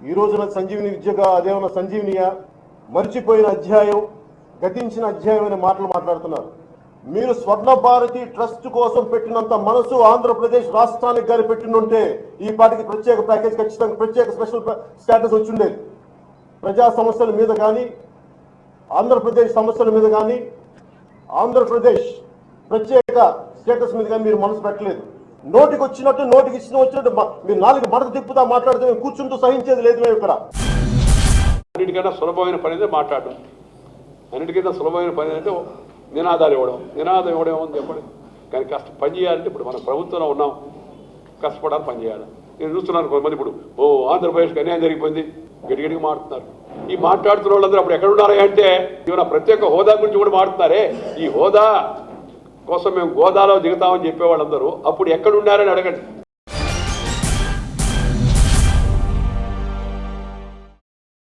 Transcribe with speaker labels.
Speaker 1: ఈ రోజున సంజీవిని విద్యగా అదేమన్నా సంజీవినియా, మర్చిపోయిన అధ్యాయం, గతించిన అధ్యాయం అనే మాటలు మాట్లాడుతున్నారు. మీరు స్వర్ణ భారతి ట్రస్ట్ కోసం పెట్టినంత మనసు ఆంధ్రప్రదేశ్ రాష్ట్రానికి గారి పెట్టినుంటే ఈ పార్టీకి ప్రత్యేక ప్యాకేజ్, ఖచ్చితంగా ప్రత్యేక స్పెషల్ స్టేటస్ వచ్చి ఉండేది. ప్రజా సమస్యల మీద కానీ, ఆంధ్రప్రదేశ్ సమస్యల మీద కానీ, ఆంధ్రప్రదేశ్ ప్రత్యేక స్టేటస్ మీద కానీ మీరు మనసు పెట్టలేదు. నోటికి వచ్చినట్టు, నోటికి వచ్చినట్టు మీరు నాలుగు మడత తిప్పుతా మాట్లాడితే కూర్చుంటూ సహించేది లేదు మేము ఇక్కడ.
Speaker 2: అన్నిటికన్నా సులభమైన పని అయితే మాట్లాడడం, అన్నిటికన్నా సులభమైన పని అంటే నినాదాలు ఇవ్వడం. నినాదం ఇవ్వడం ఏమని చెప్పండి. కానీ పని చేయాలంటే ఇప్పుడు మనం ప్రభుత్వంలో ఉన్నాం, కష్టపడాలి, పని చేయాలి. నేను చూస్తున్నాను కొంతమంది ఇప్పుడు ఆంధ్రప్రదేశ్కి అన్యాయం జరిగిపోయింది గడిగడిగా మాట్లాడుతున్నారు. ఈ మాట్లాడుతున్న వాళ్ళందరూ అప్పుడు ఎక్కడ ఉన్నారా అంటే ఇవాళ ప్రత్యేక హోదా గురించి కూడా మాట్లాడుతున్నారే. ఈ హోదా కోసం మేము గోదాలో దిగుతామని చెప్పేవాళ్ళందరూ అప్పుడు ఎక్కడ ఉన్నారని అడగండి.